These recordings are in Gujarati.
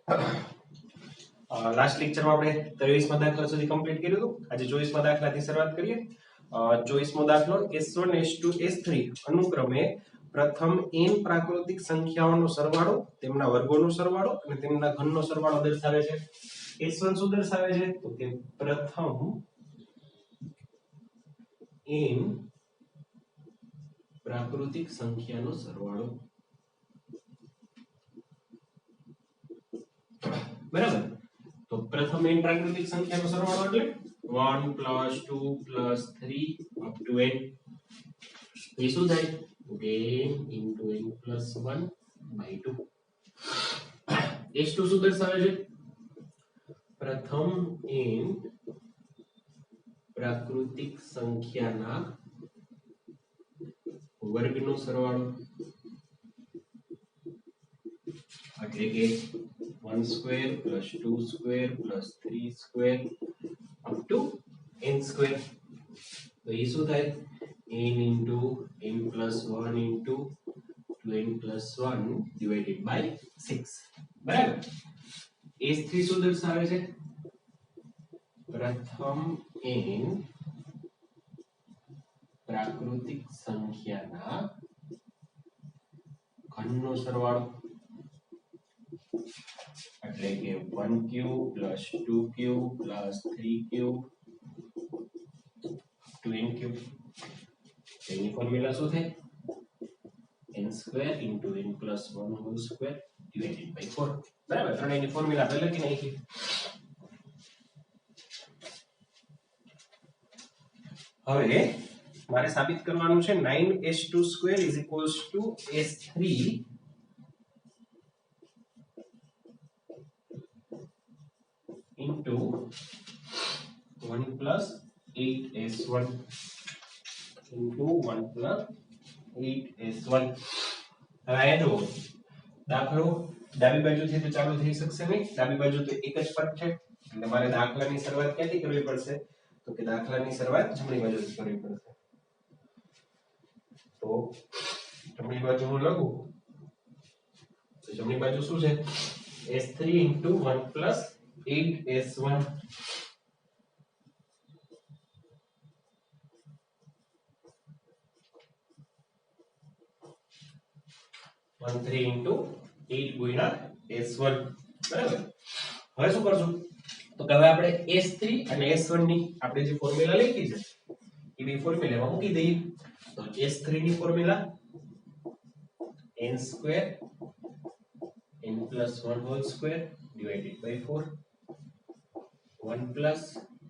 લાસ્ટ લેક્ચરમાં આપણે 23મા દાખલા સુધી કમ્પ્લીટ કર્યું હતું. આજે 24મા દાખલાથી શરૂઆત કરીએ. 24મો દાખલો S1 S2 S3 અનુક્રમે પ્રથમ n પ્રાકૃતિક સંખ્યાઓનો સરવાળો, તેમના વર્ગોનો સરવાળો અને તેમના ઘનનો સરવાળો દર્શાવે છે. S1 શું દર્શાવે છે? તો કે પ્રથમ n પ્રાકૃતિક સંખ્યાનો સરવાળો. બરાબર. તો પ્રથમ n પ્રાકૃતિક સંખ્યાનો સરવાળો એટલે 1 + 2 + 3 up to n. એ શું થાય? n × n + 1/2. S2 શું દર્શાવે છે? પ્રથમ n પ્રાકૃતિક સંખ્યાના વર્ગનો સરવાળો એટલે કે 1² + 2² + 3² up to n². તો એ શું થાય? n × n + 1 × 2n + 1 / 6. બરાબર. S3 શું દર્શાવે છે? પ્રથમ n પ્રાકૃતિક સંખ્યાના ઘનનો સરવાળો એટલે કે 1³ + 2³ + 3³ to n³. એની ફોર્મ્યુલા શું થાય? n² × n + 1² / 4. બરાબર. ત્રણેયની ફોર્મ્યુલા આપણે લખી નાખી. હવે મારે સાબિત કરવાનું છે 9s2² = s3 into 1 + 8s1 into 1 + 8s1. હવે આ જુઓ, દાખલો ડાબી બાજુથી તો ચાલુ થઈ શકશે નહીં. ડાબી બાજુ તો એક જ પદ છે એટલે મારે દાખલાની શરૂઆત ક્યાંથી કરવી પડશે? તો કે દાખલાની શરૂઆત જમણી બાજુથી કરવી પડશે. તો જમણી બાજુ હું લખું તો જમણી બાજુ શું છે? s3 into 1 + 8s1. 13 into 8 ગુણ્યા s1. બરાબર. હવે શું કરશું? તો કે હવે આપણે s3 અને s1 ની આપણે જે ફોર્મ્યુલા લખી છે એ બે ફોર્મ્યુલામાં મૂકી દઈએ. તો s3 ની ફોર્મ્યુલા n² n + 1² / 4 1 +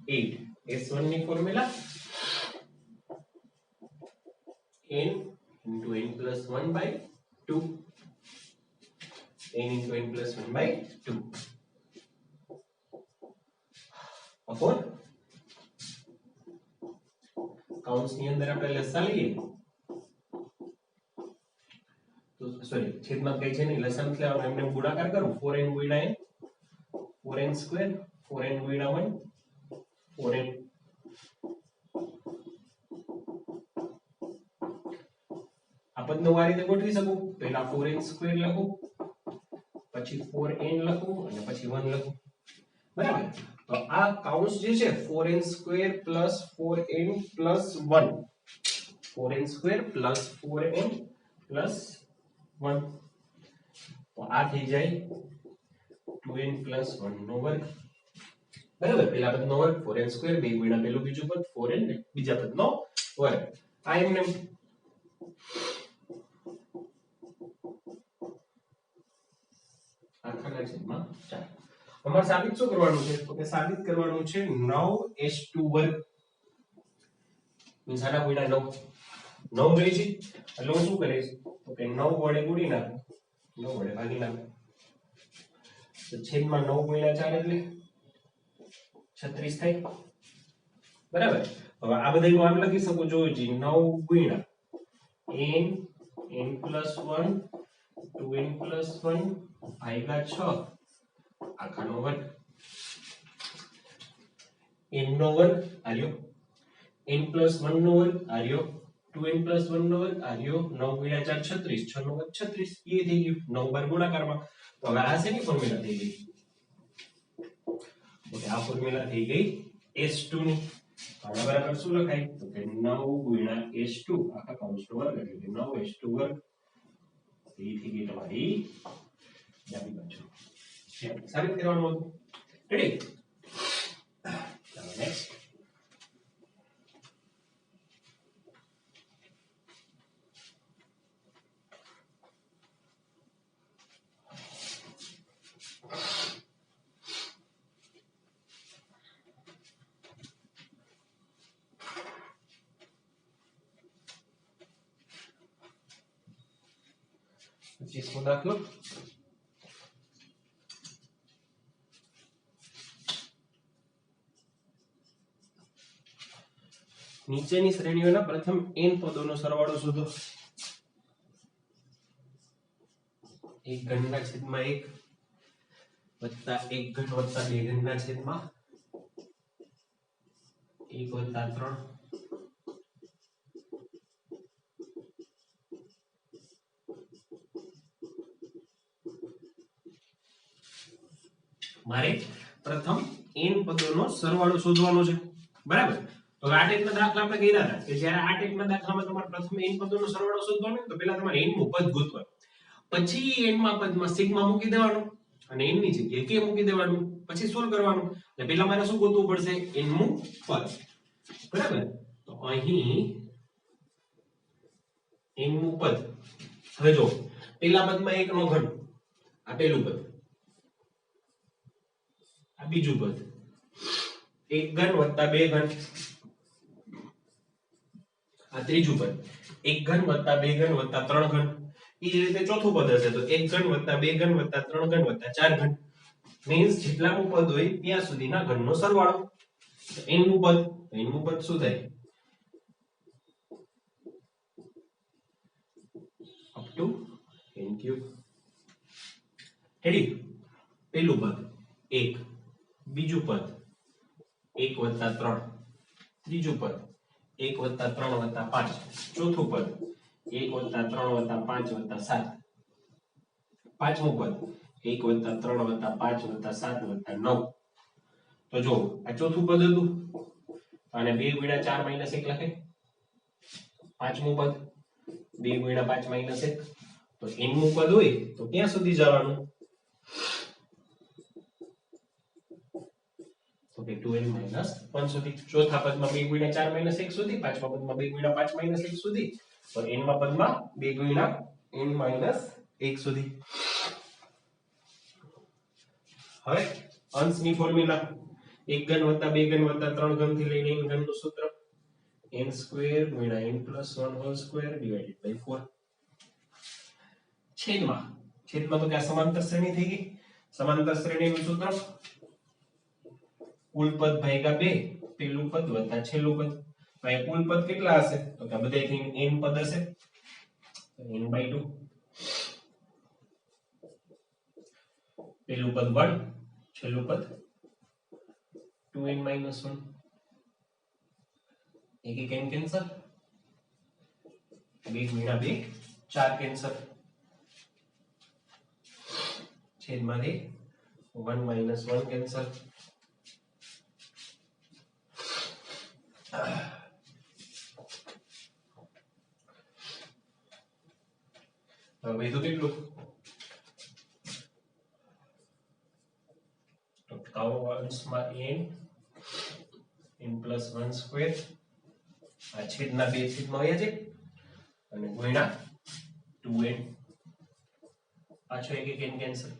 8. s1 ની formula n × n + 1/2 n × n + 1/2 upon કૌંસની અંદર આપણે લસા લઈએ તો સોરી છેદમાં કઈ છે નહીં, લસા નથી લેવાનું, એમને ગુણાકાર કરું 4n × n 4n² 4n × 1 4n. આ પદને હું આ રીતે ગોઠવી શકું. પહેલા 4n² લખું, પછી 4n લખું અને પછી 1 લખું. બરાબર. તો આ કૌંસ જે છે 4n² + 4n + 1 4n² + 4n + 1 તો આ થઈ જાય 2n + 1 નો વર્ગ. બરાબર. પહેલા પદનો વર્ગ 4n² 2 ગુણ્યા પહેલું બીજું પદ 4n બીજા પદનો વર્ગ. આ એમને આખા છેદમાં 4. અમારે સાબિત શું કરવાનું છે? તો કે સાબિત કરવાનું છે 9s2². મીન્સ આના ગુણ્યા 9 મળી છે એટલે હું શું કરીશ? તો કે 9 વડે ગુણી નાખું, 9 વડે ભાગી નાખું. તો છેદમાં 9 × 4 એટલે 36 થાય. બરાબર. હવે આ બધા હું આમ લખી શકું છું 9 × n + 1 2n + 1 / 6 આખાનો વર્ગ. n નો વર્ગ આર્યો, n + 1 નો વર્ગ આર્યો 2n + 1 નો વર્ગ આ રહ્યો 9 × 4 36 6 નો વર્ગ 36 એ થઈ ગયું 9 બાર ગુણાકારમાં તો હવે આ શેની ફોર્મ્યુલા થઈ ગઈ ઓકે આ ફોર્મ્યુલા થઈ ગઈ S2 ની આના બરાબર શું લખાય તો કે 9 × S2 આખા કૌંસનો વર્ગ એટલે કે 9 S2 વર્ગ એ થઈ ગઈ તમારી ડાબી બાજુ સાબિત કરવાનું હતું રેડી ચાલો નેક્સ્ટ जिसको दाखिलो નીચેની શ્રેણીઓના પ્રથમ n પદોનો સરવાળો શોધો એક ઘનના છેદમાં 1 વત્તા એક ઘન વત્તા બે ઘનના છેદમાં 1 વત્તા 3 મારે પ્રથમ n પદોનો સરવાળો શોધવાનો છે બરાબર તો આ ટાઈપના દાખલા આપણે કર્યા હતા કે જ્યારે આ ટાઈપના દાખલામાં તમારે પ્રથમ n પદોનો સરવાળો શોધવાનો તો પહેલા તમારે n નું પદ ગોતવાનું પછી n માં પદમાં સિગ્મા મૂકી દેવાનું અને n ની જગ્યાએ k મૂકી દેવાનું પછી સોલ્વ કરવાનું એટલે પહેલા મારે શું ગોતવું પડશે n નું પદ બરાબર તો અહીં n નું પદ હવે જો પહેલા પદમાં 1 નો ઘન આ પહેલું પદ આ બીજું પદ એક ઘન વત્તા બે ઘન આ ત્રીજું પદ એક ઘન વત્તા બે ઘન વત્તા ત્રણ ઘન એ જ રીતે ચોથું પદ હશે તો એક ઘન વત્તા બે ઘન વત્તા ત્રણ ઘન વત્તા ચાર ઘન મીન્સ જેટલાનું પદ હોય ત્યાં સુધીના ઘનનો સરવાળો n નું પદ શું થાય up to n cube ready પહેલું પદ 1 બીજું પદ 1 વત્તા 3 ત્રીજું પદ 1 વત્તા 3 વત્તા 5 ચોથું પદ 1 વત્તા 3 વત્તા 5 વત્તા 7 પાંચમું પદ 1 વત્તા 3 વત્તા 5 વત્તા 7 વત્તા 9 તો જો આ ચોથું પદ હતું અને 2 × 4 - 1 લખે પાંચમું પદ 2 × 5 - 1 તો n નું પદ હોય તો ક્યાં સુધી જવાનું ओके 2n - 1 સુધી ચોથા પદમાં 2 × 4 - 1 સુધી પાંચમા પદમાં 2 × 5 - 1 સુધી તો n માં પદમાં 2 × n - 1 સુધી હવે અંશની ફોર્મ્યુલા એક ઘન વત્તા બે ઘન વત્તા ત્રણ ઘન થી લઈને n ઘનનું સૂત્ર n² × n + 1 2 / 4 છેદમાં તો કે સમાંતર શ્રેણી થઈ ગઈ સમાંતર શ્રેણીનું સૂત્ર કુલ પદ ભાગ્યા 2 પેલું પદ વત્તા છેલ્લું પદ તો આ કુલ પદ કેટલા હશે તો કે બધાયથી n પદ હશે n/2 પેલું પદ 1 છેલ્લું પદ 2n - 1 એક એક n કેન્સલ 2 × 2 4 કેન્સલ છેદમાંથી 1 - 1 કેન્સલ હવે તો કેટલું તો કૌંસમાં n + 1² આ છેદના બે છેદમાં આવ્યા છે અને ગુણ્યા 2n પાછો એક એક n કેન્સલ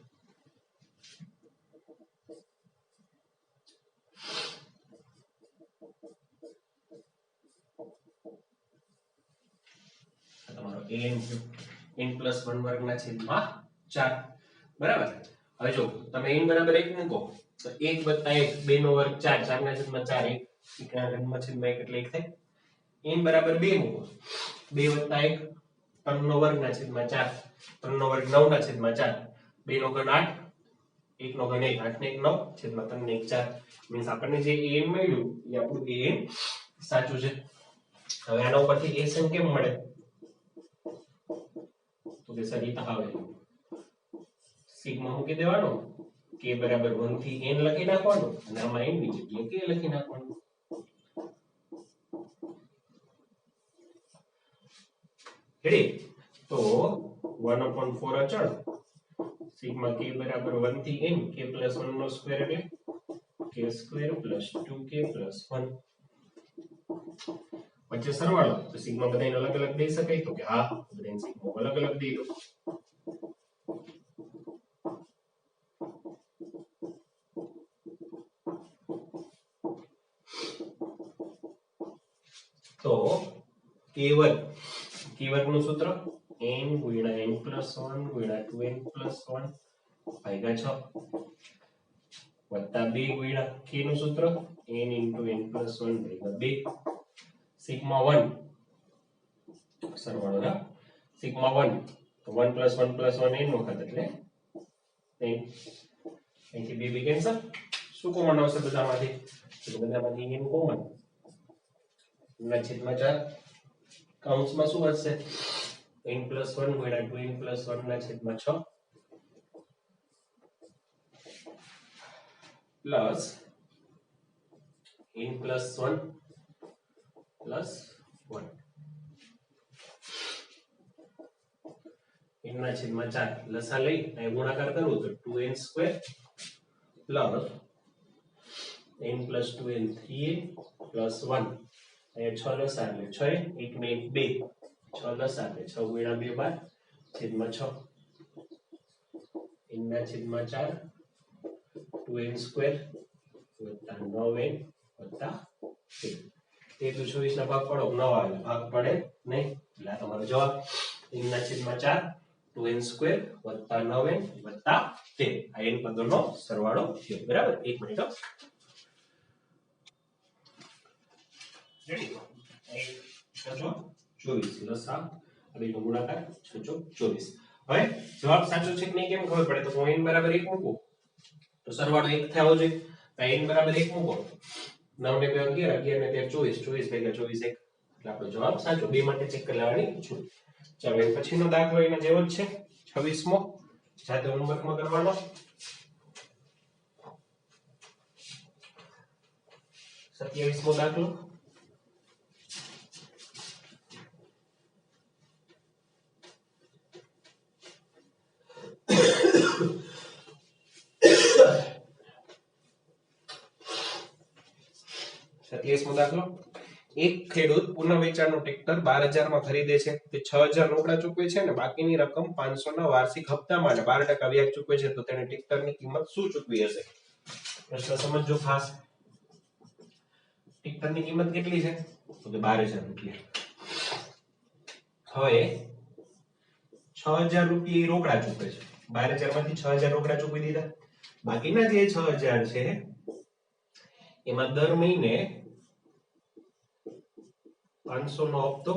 તમારો n + 1 વર્ગના છેદમાં 4 બરાબર હવે જો તમે n બરાબર 1 મૂકો તો 1 + 1 2 નો વર્ગ 4 4 ના છેદમાં 4 1 ના ઘનમાં છેદમાં 1 એટલે 1 થાય n બરાબર 2 મૂકો 2 + 1 3 નો વર્ગ ના છેદમાં 4 3 નો વર્ગ 9 ના છેદમાં 4 2 નો ઘન 8 1 નો ઘન 1 8 ને 1 9 છેદમાં 3 ને 1 4 મીન્સ આપણને જે an મળ્યું એ આપણું an સાચું છે હવે આના ઉપરથી એસએન કેમ મળે તો કે સર ઈ આવે સિગ્મા મૂકી દેવાનો k બરાબર 1 થી n લખી નાખવાનું અને આમાં n ની જગ્યાએ k લખી નાખવાનું રેડી તો 1/4 અચળ સિગ્મા k બરાબર 1 થી n k + 1 નો સ્ક્વેર એટલે k સ્ક્વેર + 2k + 1 વચ્ચે સરવાળો તો સિગ્મા બધાને અલગ અલગ દઈ શકાય તો કે હા બધાને સિગ્મા અલગ અલગ દઈ દો તો k વર્ગ નું સૂત્ર n * n + 1 * 2n + 1 ભાગ્યા 6 2 k નું સૂત્ર n * n + 1 ભાગ્યા 2 સિગ્મા 1 સરવાળો ના સિગ્મા 1 તો 1 + 1 + 1 n વખત એટલે n અહીંથી બે કેન્સલ શું કોમન આવશે બધામાંથી તો બધામાંથી n કોમન ના છેદમાં 4 કૌંસમાં શું વધશે n + 1 * 2n + 1 ના છેદમાં 6 પ્લસ n + 1 + 1 n ના છેદમાં 4 લસા લઈ અને ગુણાકાર કરવો તો 2n² plus n + 2n 3n + 1 અહીંયા 6 લસા એટલે 6 1 ને 1 2 6 લસા એટલે 6 * 2 12 છેદમાં 6 n ના છેદમાં 4 2n² + 9n + 3 તે તો 24 ના ભાગ પડો 9 આવે ભાગ પડે નહીં એટલે આ તમારો જવાબ n ના છેદમાં 4 2n² + 9n + 13 આ n પદોનો સરવાળો થયો બરાબર 1 મિનિટ રેડી 24 લસા હવે નો ગુણાકાર 24 હવે જવાબ સાચો છે કે નહીં કેમ ખબર પડે તો n બરાબર 1 મૂકો તો સરવાળો 1 થવો જોઈએ તો n બરાબર 1 મૂકો 9 ને 2 11 11 ને 24 24 * 24 1 એટલે આપણો જવાબ સાચો બે માટે ચેક કરી લેવાની છું ચાલો એ પછીનો દાખલો એનો જેવો જ છે 26મો જાતે હોમવર્કમાં કરવાનો 27મો દાખલો દાખલો એક ખેડૂત પુનઃ વેચાણનું ટ્રેક્ટર 12000 માં ખરીદે છે તે 6000 રોકડા ચૂકવે છે અને બાકીની રકમ 500 ના વાર્ષિક હપ્તામાં અને 12% વ્યાજ ચૂકવે છે તો તેને ટ્રેક્ટરની કિંમત શું ચૂકવી હશે પ્રશ્ન સમજો ખાસ ટ્રેક્ટરની કિંમત કેટલી છે તો કે 12000 રૂપિયા હવે 6000 રૂપિયા રોકડા ચૂકવે છે 12000 માંથી 6000 રોકડા ચૂકવી દીધા બાકીના જે 6000 છે એમાં દર મહિને 500 નો હપ્તો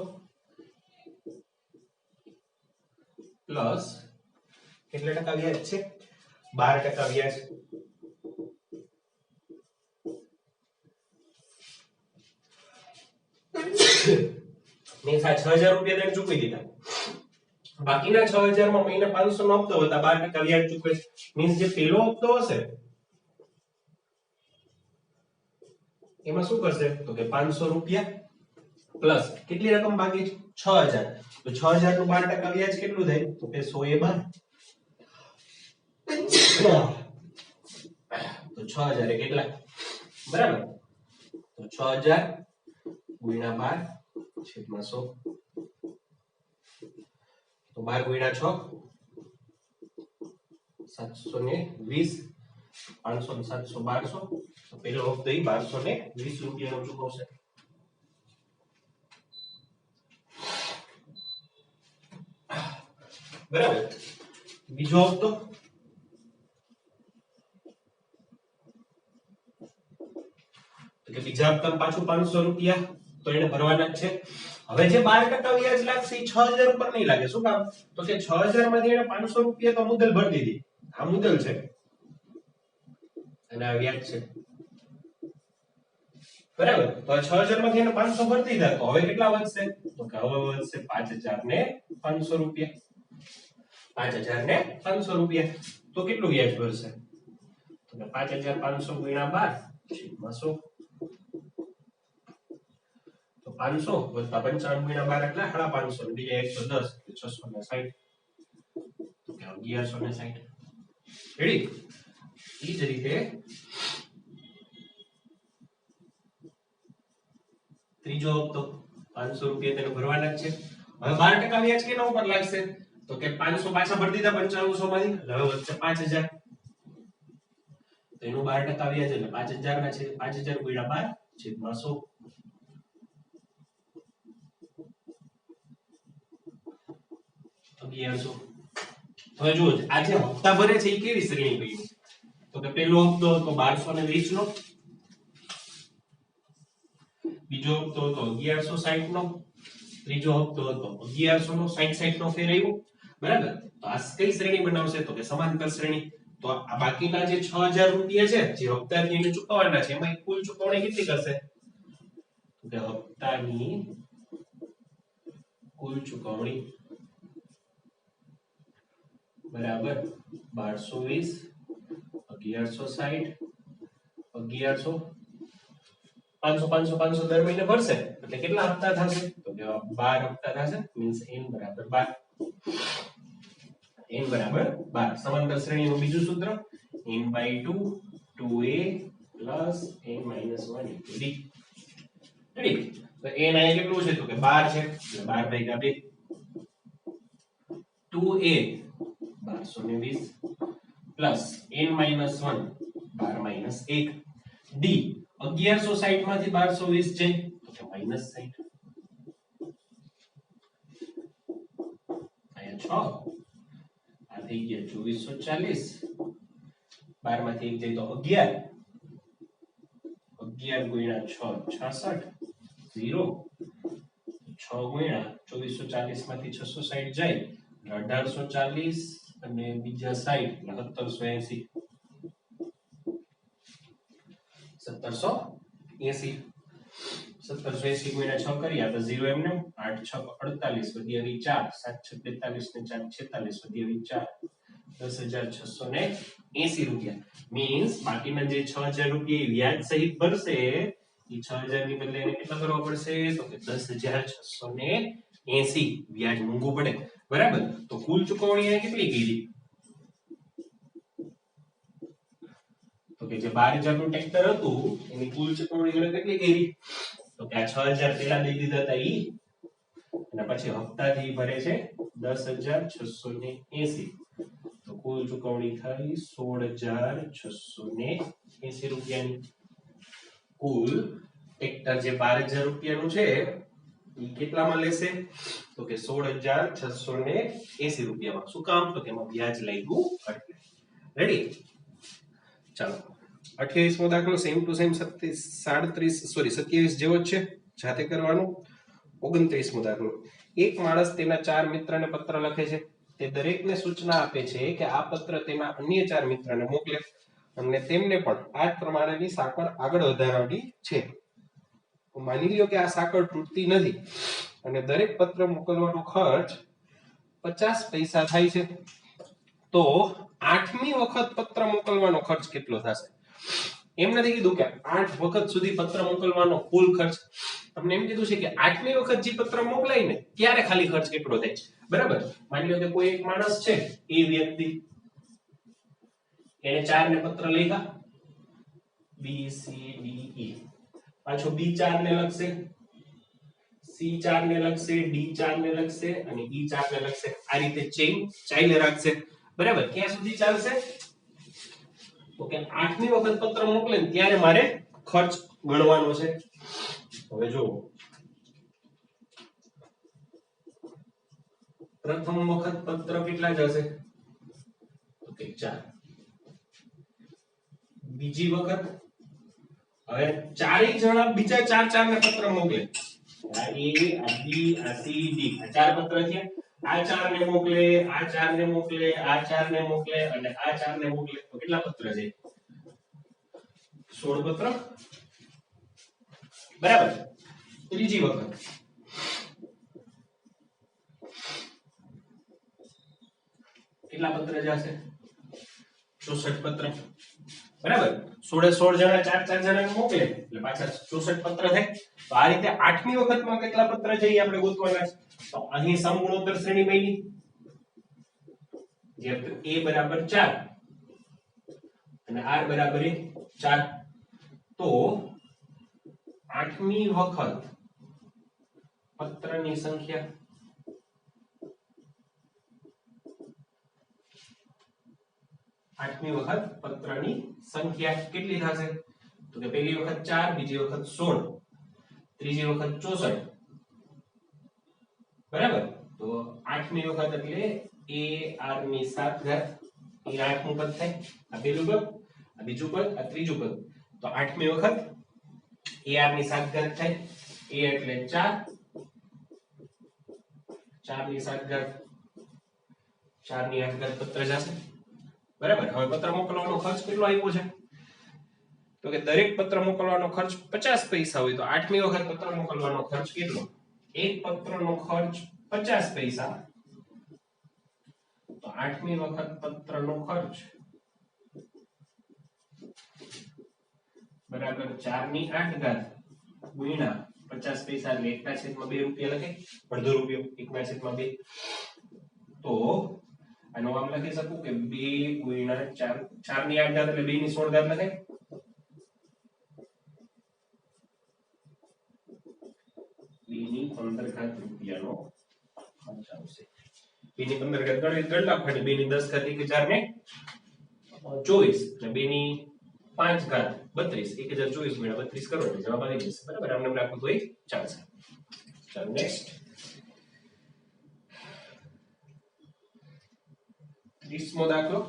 પ્લસ કેટલા ટકા વ્યાજ છે 12% વ્યાજ મેં 6000 રૂપિયા તેને ચૂકવી દીધા બાકીના 6000 માં મહિને 500 નો હપ્તો હતા 12% વ્યાજ ચૂકવે મીન્સ જે પેલો હપ્તો હશે એમાં શું કરશે તો કે 500 રૂપિયા પ્લસ કેટલી રકમ બાકી છે 6000 તો 6000 નું 12% વ્યાજ કેટલું થાય તો કે 100 એ 12 તો 6000 એ કેટલા બરાબર તો 6000 ગુણ્યા 12 છેદમાં 100 તો 12 ગુણ્યા 6 720 500 700 1200 તો પેલો હપ્તો 1220 રૂપિયાનો ચૂકવશે બરાબર બીજો હપ્તો તો કે બીજા હપ્તામાં પાછું 500 રૂપિયા તો એને ભરવાના જ છે હવે જે 12% વ્યાજ લાગશે એ 6000 ઉપર નહીં લાગે શું કામ તો કે 6000 માંથી એને 500 રૂપિયા તો મુદ્દલ ભરી દીધી આ મુદ્દલ છે અને આ વ્યાજ છે બરાબર. તો આ 6000 માંથી એને 500 ભરી દીધા, તો હવે કેટલા વધશે? તો કે હવે વધશે 5500 રૂપિયા. 5500 રૂપિયા. તો કેટલું વ્યાજ ભરશે? તો કે 5500 ગુણ્યા 12 છેદમાં 100. તો 500 વત્તા 55 ગુણ્યા 12 એટલે 550 બીજા 110 660. તો કે 1160. રેડી? ઈ જ રીતે ત્રીજો હપ્તો 500 રૂપિયા તેને ભરવાના જ છે. હવે 12% વ્યાજ કેના ઉપર લાગશે? તો કે 500 પાછા ભરી દીધા 9500 માંથી, હવે વધશે 5000. તો એનું 12% વ્યાજ એટલે 5000 ના છે 5000 ગુણ્યા 12 છેદમાં 100. હવે જુઓ આ જે હપ્તા ભરે છે એ કેવી શ્રેણી કઈ? તો કે પહેલો હપ્તો હતો 1220 નો, બીજો હપ્તો હતો 1160 નો, ત્રીજો હપ્તો હતો 1100 નો, 60 નો ફેર આવ્યો. બરાબર. તો આ કઈ શ્રેણી બનાવશે? તો કે સમાંતર શ્રેણી. તો આ બાકીના જે 6000 રૂપિયા છે જે હપ્તાથી એને ચૂકવવાના છે એમાં કુલ ચૂકવણી કેટલી કરશે? તો કે હપ્તાની કુલ ચૂકવણી બરાબર 1220 1160 1100 500 500 500 દર મહિને ભરશે એટલે કેટલા હપ્તા થશે? તો કે 12 હપ્તા થશે. મીન્સ n બરાબર 12. n બરાબર 12. સમાંતર શ્રેણીનું બીજું સૂત્ર n/2 2a n - 1 * d. Ready? તો n અહીંયા કેટલું છે? તો કે 12 છે એટલે 12/2 2a 1220 પ્લસ n - 1 12 - 1 d 1160 માંથી 1220 જાય તો કે -60. અહીંયા 6 આ થઈ ગયા 2440. 12 માંથી 1 જાય તો 11 11 ગુણ્યા 6 66 0 6 ગુણ્યા 2440 માંથી 660 જાય 1840 અને બીજા 60 એટલે 1780. 1780 1780 ગુણ્યા 6 કર્યા તો 0 એમને 8 6 48 વધી આવી 4 7 6 42 ને 4 46 વધી આવી 4 10680 રૂપિયા. મીન્સ બાકીના જે 6000 રૂપિયા વ્યાજ સહિત ભરશે એ 6000 ની બદલે એને કેટલા ભરવા પડશે? તો કે 10680 વ્યાજ મોંઘું પડે. બરાબર. તો કુલ ચૂકવણી એને કેટલી કરી? તો કે જે 12000 નું ટ્રેક્ટર હતું એની કુલ ચૂકવણી એને કેટલી કરી? તો કે આ 6000 પેલા દઈ દીધા હતા ઈ અને પછી હપ્તાથી ભરે છે 10680. તો કુલ ચૂકવણી થઈ 16680 રૂપિયાની. કુલ ટ્રેક્ટર જે 12000 રૂપિયાનું છે ઈ કેટલામાં લેશે? તો કે 16680 રૂપિયામાં. શું કામ? તો કે એમાં વ્યાજ લાગ્યું એટલે. રેડી? ચાલો 28મો દાખલો સેમ ટુ સેમ 27 જેવો જ છે, જાતે કરવાનું. 29મો દાખલો. એક માણસ તેના 4 મિત્રને પત્ર લખે છે. તે દરેકને સૂચના આપે છે કે આ પત્ર તેના અન્ય 4 મિત્રને મોકલે અને તેમને પણ આ જ પ્રમાણેની સાંકળ આગળ વધારવાની છે. માની લ્યો કે આ સાંકળ તૂટતી નથી અને દરેક પત્ર મોકલવાનો ખર્ચ 50 પૈસા થાય છે. તો 8મી વખત પત્ર મોકલવાનો ખર્ચ કેટલો થશે? એમ નથી કીધું કે 8 વખત સુધી પત્ર મોકલવાનો કુલ ખર્ચ. તમને એમ કીધું છે કે 8મી વખત જે પત્ર મોકલાય ને ત્યારે ખાલી ખર્ચ કેટલો થાય. બરાબર. માની લો કે કોઈ એક માણસ છે એ વ્યક્તિ એને 4 ને પત્ર લખ્યા B C D E પાછો B4 ને લખશે, C4 ને લખશે, D4 ને લખશે અને E4 ને લખશે. આ રીતે ચેઇન ચાલે રાખશે. બરાબર. ક્યાં સુધી ચાલશે? તો કે 8મી વખત પત્ર મોકલે ને ત્યારે મારે ખર્ચ ગણવાનો છે. હવે જો પ્રથમ વખત પત્ર કેટલા જશે? તો કે 4. બીજી વખત હવે ચારેય જણા બીજા 4 ને પત્ર મોકલે. આ A આ B આ C D આ 4 પત્ર છે. આ 4 ને મોકલે, આ 4 ને મોકલે, આ 4 ને મોકલે અને આ 4 ને મોકલે. તો કેટલા પત્ર છે? 16 પત્ર. બરાબર. ત્રીજી વખત કેટલા પત્ર જશે? 64 પત્ર. બરાબર. 16 જણા 4 જણાને મોકલે એટલે પાછા 64 પત્ર થાય. તો આ રીતે 8મી વખતમાં કેટલા પત્ર જઈએ આપણે ગોતવાના છે. તો અહીં સમગુણોત્તર શ્રેણી બની જે a બરાબર 4 અને r બરાબર 4. તો 8મી વખત પત્રની સંખ્યા 8મી વખત પત્રની સંખ્યા કેટલી થશે? તો કે પહેલી વખત 4, બીજી વખત 16, ત્રીજી વખત 64. બરાબર. તો 8મી વખત એટલે a r ની 7 ઘાત. એ 8મું પદ થાય. આ પહેલું પદ, આ બીજું પદ, આ ત્રીજું પદ. તો 8મી વખત a r ની 7 ઘાત થાય. a એટલે 4, 4 ની 7 ઘાત, 4 ની 8 ઘાત પત્ર જશે. બરાબર. હવે પત્ર મોકલવાનો ખર્ચ કેટલો આપ્યો છે? તો કે દરેક પત્ર મોકલવાનો ખર્ચ 50 પૈસા હોય તો 8મી વખત પત્ર મોકલવાનો ખર્ચ કેટલો? એક પત્રનો ખર્ચ 50 પૈસા. તો 8મી વખત પત્રનો ખર્ચ બરાબર 4 ની 8 ઘાત ગુણ્યા 50 પૈસા એટલે 1/2 રૂપિયા લખે. અડધો રૂપિયો 1/2. તો આનો આમ લખી શકું કે 2 ગુણ્યા 4, 4 ની 8 ઘાત એટલે 2 ની 16 ઘાત લખે. 2 ની 15 ઘાત રૂપિયાનો ખર્ચ આવશે. 2 ની 15 ઘાત ગણ નાખવાની. 2 ની 10 ઘાત 1000 ને 24 એટલે 2 ની 5 ઘાત 32. 1024 ગુણ્યા 32 કરો એટલે જવાબ આવી જશે. બરાબર. આમ નામ રાખો તો ચાલશે. ચાલો નેક્સ્ટ 30મો દાખલો.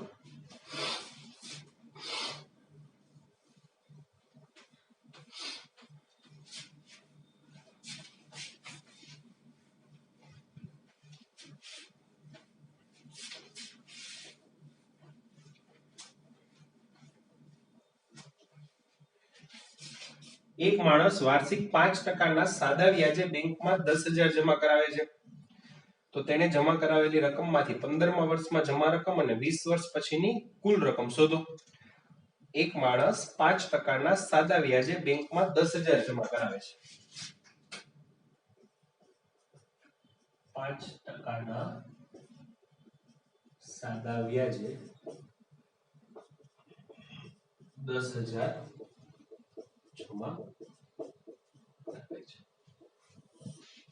એક માણસ વાર્ષિક 5% સાદા વ્યાજે બેંકમાં 10,000 જમા કરાવે છે. તો તેને જમા કરાવેલી રકમમાંથી 15મા વર્ષમાં જમા રકમ અને 20 વર્ષ પછીની કુલ રકમ શોધો. એક માણસ 5% સાદા વ્યાજે બેંકમાં 10,000 જમા કરાવે છે. 5% સાદા વ્યાજે 10,000 જમા કરાવે છે.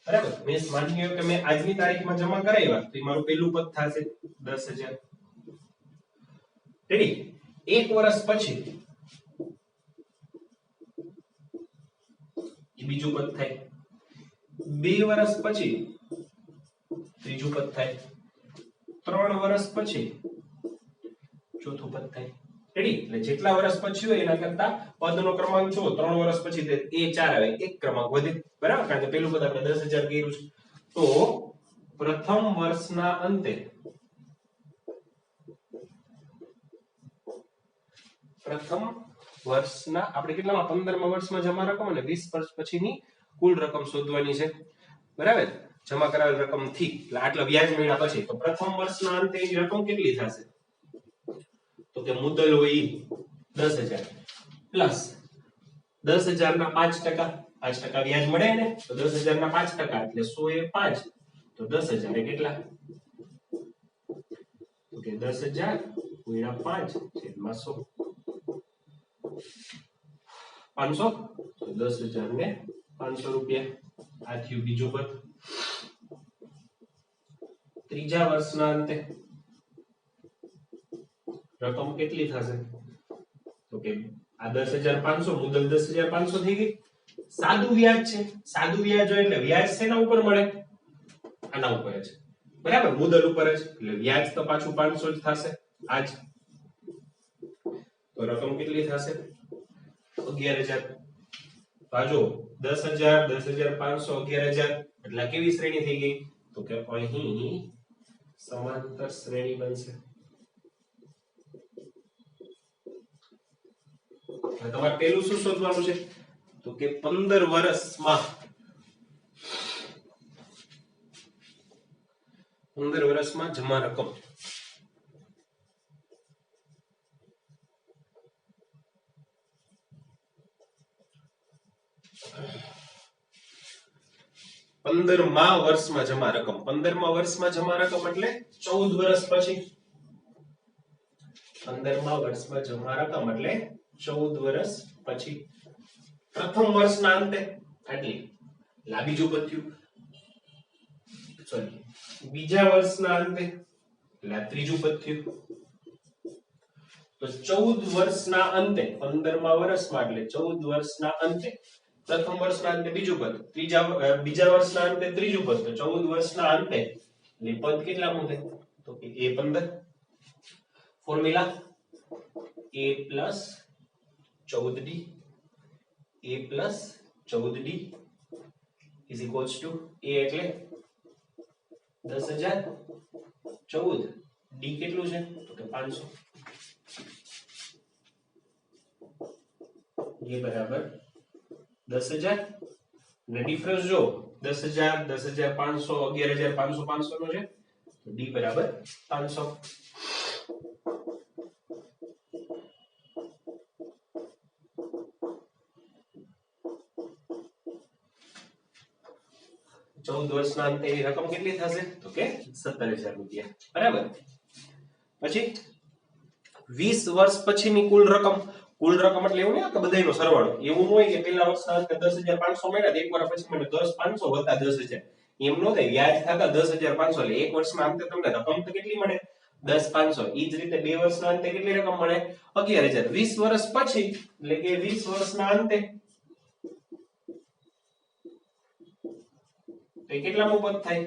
બરાબર. મેં માની લ્યો કે મેં આજની તારીખમાં જમા કરાવ્યા તો મારું પહેલું પદ થશે 10,000. રેડી. એક વર્ષ પછી એ બીજું પદ થાય. 2 વર્ષ પછી ત્રીજું પદ થાય. 3 વર્ષ પછી ચોથું પદ થાય. રેડી. એટલે જેટલા વર્ષ પછી હોય એના કરતા પદનો ક્રમાંક જો 3 વર્ષ પછી એ 4 આવે, એક ક્રમાંક વધે. બરાબર. કારણ કે પેલું પદ આપણે 10,000 કર્યું છે. તો પ્રથમ વર્ષના અંતે આપણે કેટલામાં 15મા વર્ષમાં જમા રકમ અને 20 વર્ષ પછીની કુલ રકમ શોધવાની છે. બરાબર. જમા કરાવેલ રકમ થી એટલે આટલા વ્યાજ મળ્યા પછી તો પ્રથમ વર્ષના અંતે એની રકમ કેટલી થશે? તો કે મુદ્દલ હોય 10,000 પ્લસ 10,000 ના 5% 5% વ્યાજ મળે ને. તો 10,000 ના 5% એટલે 100 એ 5 તો 10,000 એ કેટલા? તો કે 10,000 ગુણ્યા 5 છેદમાં 100 500 તો 10,000 ને 500 રૂપિયા. આ થયું બીજું પદ. ત્રીજા વર્ષના અંતે રકમ કેટલી થશે? તો કે આ 10,500 મુદ્દલ 10,500 થઈ ગઈ. સાદું વ્યાજ છે. સાદું વ્યાજ હોય એટલે વ્યાજ શેના ઉપર મળે? આના ઉપર જ. બરાબર. મુદ્દલ ઉપર જ એટલે વ્યાજ તો પાછું 500 જ થશે. આજ તો રકમ કેટલી થશે? 11,000. બાજુ 10,000 10,500 11,000 એટલે કેવી શ્રેણી થઈ ગઈ? તો કે અહીં સમાંતર શ્રેણી બનશે. તમારે પેલું શું શોધવાનું છે? તો તો કે 15 વર્ષમાં 15 વર્ષમાં જમા રકમ પંદરમા વર્ષમાં જમા રકમ 15મા વર્ષમાં જમા રકમ એટલે 14 વર્ષ પછી 15મા વર્ષમાં જમા રકમ એટલે 14 વર્ષ પછી પ્રથમ વર્ષના અંતે એટલે બીજું પદ થયું સોરી બીજા વર્ષના અંતે એટલે ત્રીજું પદ થયું તો 14 વર્ષના અંતે 15મા વર્ષમાં એટલે 14 વર્ષના અંતે પ્રથમ વર્ષના અંતે બીજું પદ બીજા વર્ષના અંતે ત્રીજું પદ તો 14 વર્ષના અંતે એટલે પદ કેટલામું થાય તો કે a15 formula a + 14d a + 14d is equals to a એટલે 10000 14 d કેટલું છે તો કે 500 a બરાબર 10000 ને ડિફરન્સ જો 10000 10500 11500 500 નો છે તો d બરાબર 500 14 વર્ષના અંતે એની રકમ કેટલી થશે તો કે 17000 રૂપિયા બરાબર પછી 20 વર્ષ પછીની કુલ રકમ એટલે એવું નહીં કે બધાયનો સરવાળો એવું ન હોય કે પહેલા વર્ષના અંતે 10500 મળ્યા તો એક વર્ષ પછી મને 10500 વત્તા 10000 એમ ન થાય વ્યાજ થતા 10500 એટલે એક વર્ષના અંતે તમને રકમ તો કેટલી મળે 10500 ઈ જ રીતે બે વર્ષના અંતે કેટલી રકમ મળે 11000 20 વર્ષ પછી એટલે કે 20 વર્ષના અંતે તો કેટલામું પદ થાય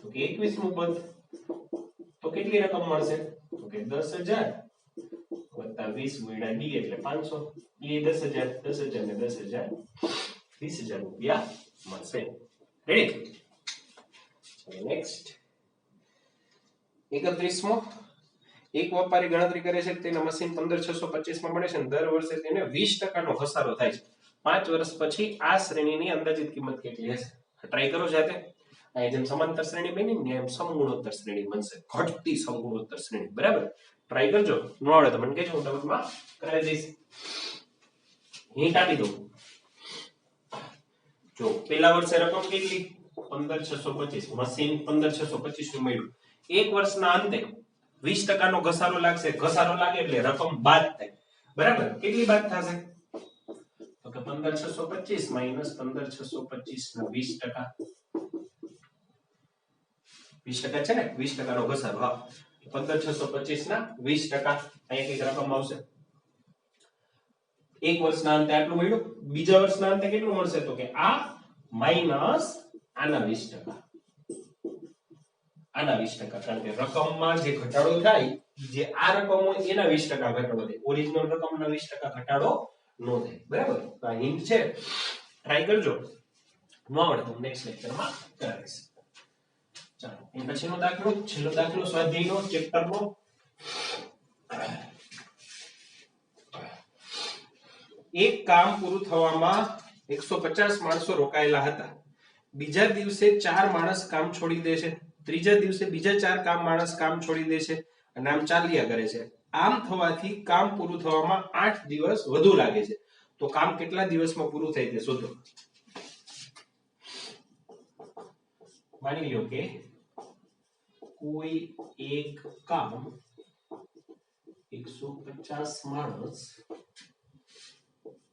તો કે 21મું પદ તો કેટલી રકમ મળશે તો કે 10000 વત્તા 20 ગુણ્યા d એટલે 500 એ 10000 ને 10000 20000 રૂપિયા મળશે રેડી નેક્સ્ટ 31મો એક વેપારી ગણતરી કરે છે કે તેના મશીન 15625 માં મળે છે અને દર વર્ષે તેને 20% નો ઘસારો થાય છે 5 વર્ષ પછી આ શ્રેણીની અંદાજિત કિંમત કેટલી હશે ટ્રાય કરો જાતે આ જેમ સમાંતર શ્રેણી બની ને એમ સમગુણોત્તર શ્રેણી બનશે ઘટતી સમગુણોત્તર શ્રેણી બરાબર ટ્રાય કરજો ન આવડે તો મને કહેજો હું ડબલમાં કરાવી દઈશ હિન્ટ આપી દઉં જો પહેલા વર્ષે રકમ કેટલી 15625 મશીન 15625 નું મળ્યું એક વર્ષના અંતે 20% નો ઘસારો લાગશે ઘસારો લાગે એટલે રકમ બાદ થાય બરાબર કેટલી બાદ થશે તો કે 15625 માઈનસ 15625 ના 20% છે ને 20% નો ઘસારો હા 15625 ના 20% અહીંયા કઈક રકમ આવશે એક વર્ષના અંતે આટલું મળ્યું બીજા વર્ષના અંતે કેટલું મળશે તો કે આ માઈનસ આના 20% આના 20% કારણ કે રકમમાં જે ઘટાડો થાય જે આ રકમ હોય એના 20% ઘટાડો થાય ઓરિજિનલ રકમના 20% ઘટાડો નો થાય બરાબર તો આ હિન્ટ છે ટ્રાય કરજો ન આવડે તો નેક્સ્ટ લેક્ચરમાં કરાવીશ ચાલો એ પછીનો દાખલો છેલ્લો દાખલો સ્વાધ્યાયનો ચેપ્ટરનો એક કામ પૂરું થવામાં 150 માણસો રોકાયેલા હતા બીજા દિવસે 4 માણસ કામ છોડી દે છે ત્રીજા દિવસે બીજા 4 માણસ કામ છોડી દે છે અને આમ ચાલ્યા કરે છે આમ થવાથી કામ પૂરું થવામાં 8 દિવસ વધુ લાગે છે તો કામ કેટલા દિવસમાં પૂરું થાય તે શોધો માની લ્યો કે કોઈ એક કામ 150 માણસ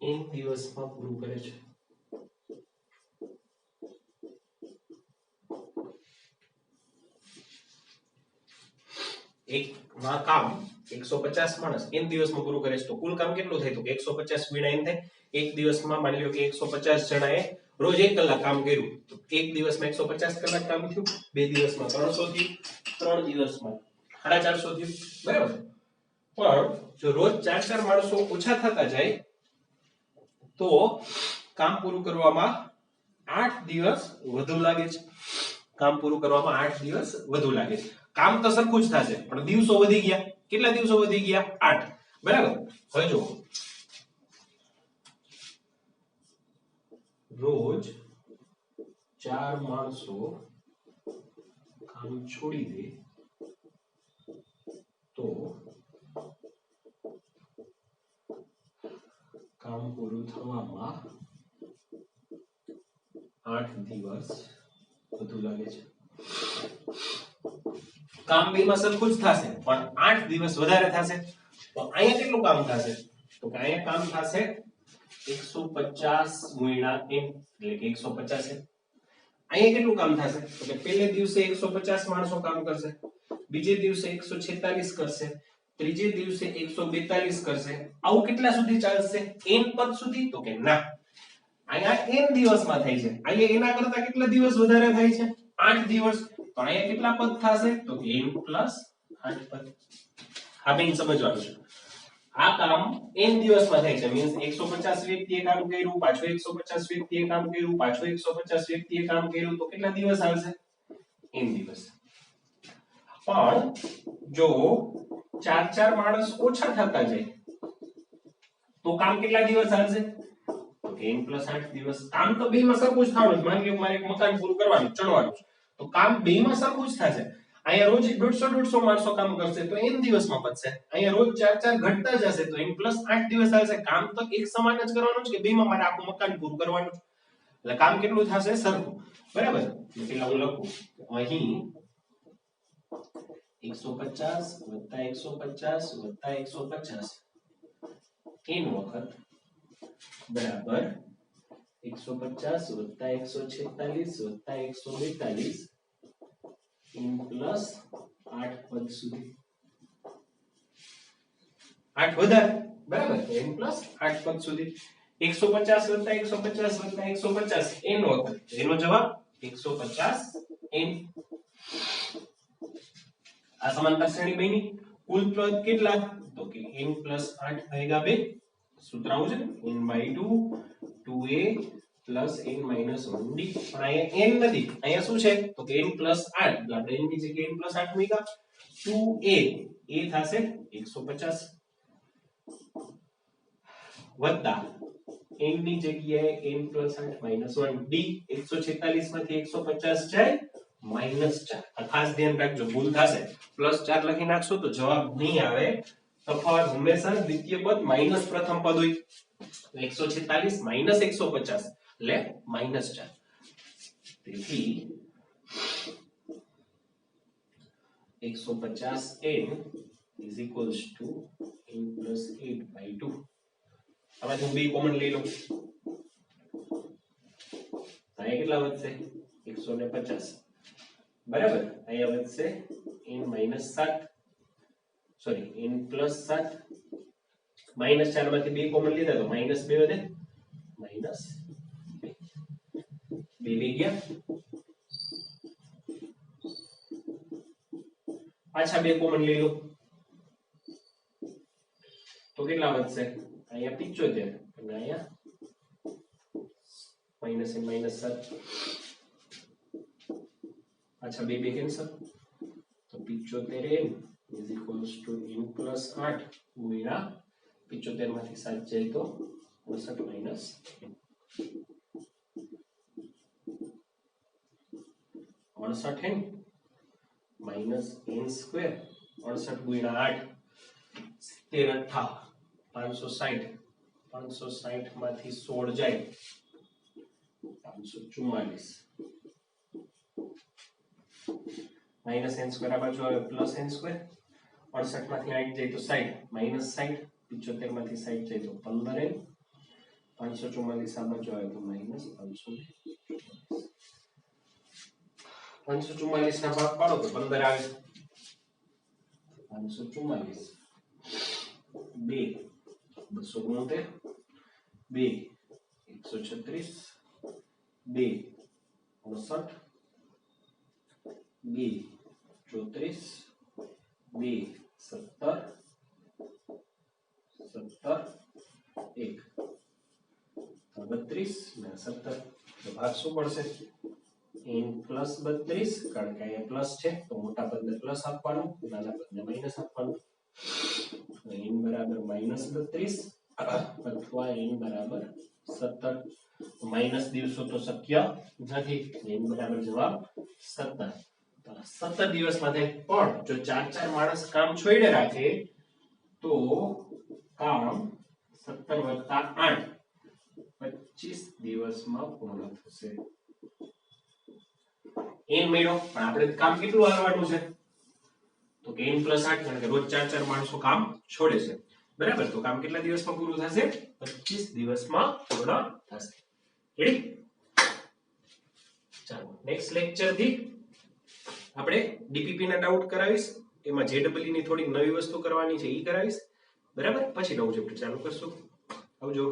એક દિવસમાં પૂરું કરે છે એક માં કામ 150 માણસ એક દિવસમાં પૂરું કરે છે તો કુલ કામ કેટલું થાય તો 150 ગુણ્યા n થાય એક દિવસમાં માની લો કે 150 જણાએ રોજ 1 કલાક કામ કર્યું તો એક દિવસમાં 150 કલાક કામ થયું બે દિવસમાં 300 થયું ત્રણ દિવસમાં 450 થયું બરાબર પણ જો રોજ 4 માણસો ઓછા થતા જાય તો કામ પૂરું કરવામાં 8 દિવસ વધુ લાગે છે કામ પૂરું કરવામાં 8 દિવસ વધુ લાગે છે કામ તો સરખું જ થશે પણ દિવસો વધી ગયા કેટલા દિવસો વધી ગયા 8 બરાબર હવે જો રોજ 4 માણસો કામ છોડી દે તો કામ પૂરું થવામાં 8 દિવસ વધુ લાગે છે. કામ બેમાં સરખું જ થશે પણ 8 દિવસ વધારે થશે. તો અહીંયા કેટલું કામ થશે? તો કે અહીંયા કામ થશે 150 ગુણ્યા n એટલે કે 150 છે. અહીંયા કેટલું કામ થશે? તો કે પહેલે દિવસે 150 માણસો કામ કરશે, બીજે દિવસે 146 કરશે, ત્રીજે દિવસે 142 કરશે. આવું કેટલા સુધી ચાલશે? n પદ સુધી? તો કે ના, અહીંયા n દિવસમાં થાય છે. અહીંયા એના કરતા કેટલા દિવસ વધારે થાય છે? 8 દિવસ. તો અહીંયા કેટલા પદ થશે? તો કે n + 8 પદ. આ બેન સમજવાનું છે. આ કામ n દિવસમાં થાય છે. મીન્સ 150 વ્યક્તિએ કામ કર્યું, પાછો 150 વ્યક્તિએ કામ કર્યું, પાછો 150 વ્યક્તિએ કામ કર્યું, તો કેટલા દિવસ આવશે? n દિવસ. પણ જો 4 માણસ ઓછા થતા જાય તો કામ કેટલા દિવસ આવશે? તો કે n + 8 દિવસ. કામ તો બેમાં સરખું જ થવાનું. માની લો મારે એક મકાન પૂરું કરવાનું, ચણવાનું છે, તો કામ બેમાં સરખું જ થશે. અહીંયા રોજ 150 માણસો કામ કરશે તો n દિવસમાં પતશે. અહીંયા રોજ 4 ઘટતા જશે તો n + 8 દિવસ આવશે. કામ તો એક સમાન જ કરવાનું છે કે બેમાં મારે આખું મકાન પૂરું કરવાનું છે. એટલે કામ કેટલું થશે? સરખું. બરાબર? એટલે હું લખું અહીં 150 + 150 + 150 n વખત બરાબર 150 + 146 + 142 n + 8 પદ સુધી. 8 વધારે. બરાબર? n + 8 પદ સુધી. 150 + 150 + 150 n વખત. એનો જવાબ 150 n. આ સમાંતર શ્રેણી બની. કુલ પદ કેટલા? તો કે n + 8 / 2. સૂત્ર આવું છે ને, n/2 2a + n - 1d. પણ અહીંયા n નથી, અહીંયા શું છે? તો કે n + 8. એટલે આપણે n ની જગ્યાએ n + 8 મૂક્યા. 2a એ થશે 150 વત્તા n ની જગ્યાએ n + 8 - 1d. 146 માંથી 150 જાય -4. આ ખાસ ધ્યાન રાખજો, ભૂલ થશે. +4 લખી નાખશો તો જવાબ નહીં આવે. તફાવત હંમેશા દ્વિતીય પદ માઈનસ પ્રથમ પદ હોય. 146 - 150 એટલે -4. તેથી 150n = n + 8/2. હવે હું બે કોમન લઈ લઉં. અહીંયા કેટલા વધશે? 150. બરાબર? અહીંયા વધશે n - 7. Sorry, n + 7. -4 માંથી 2 કોમન લીધા તો -2 વધે. -2 ગયા. પાછા 2 કોમન લઈ લો તો કેટલા વધશે? અહીંયા 75 અને અહીંયા -7. પાછા 2 કેન્સલ તો 75n = n + 8 ગુણ્યા 75 માંથી 7 જાય તો 59 -69n -n સ્ક્વેર. 68 ગુણ્યા 8 13 560. 560 માંથી 16 જાય 544. -n સ્ક્વેર આ બાજુ આવે +n સ્ક્વેર. 68 માંથી 8 જાય તો 60 -60. 75 માંથી 60 જાય તો 15n. 544 આ બાજુ આવે તો -500. 544 ના ભાગ પાડો તો 15 આવે. 544 2 269 2 136 2 59 2 34 2 17 17 1 32 ને 17. તો ભાગ શું પડશે? n + 32, કારણ કે અહીંયા પ્લસ છે તો મોટા પદને પ્લસ આપવાનું, નાના પદને માઈનસ આપવાનું. n = -32 અથવા n બરાબર 17 માઈનસ દિવસો તો શક્ય નથી n બરાબર જવાબ 17 તો 17 દિવસમાં થાય પણ જો 4 માણસ કામ છોડે રાખે તો કામ 17 + 8 25 દિવસમાં પૂર્ણ થશે n મેળો પણ આપણે કામ કેટલું કરવાનું છે તો કે n + 8 કારણ કે રોજ 4 માણસો કામ છોડે છે બરાબર તો કામ કેટલા દિવસમાં પૂરું થશે 25 દિવસમાં પૂર્ણ થશે રેડી ચાલો નેક્સ્ટ લેક્ચર થી આપણે ડીપીપી ના ડાઉટ કરાવીશ એમાં જેડબલ્યુ ની થોડી નવી વસ્તુ કરવાની છે ઈ કરાવીશ બરાબર પછી નવું ચેપ્ટર ચાલુ કરશું આવજો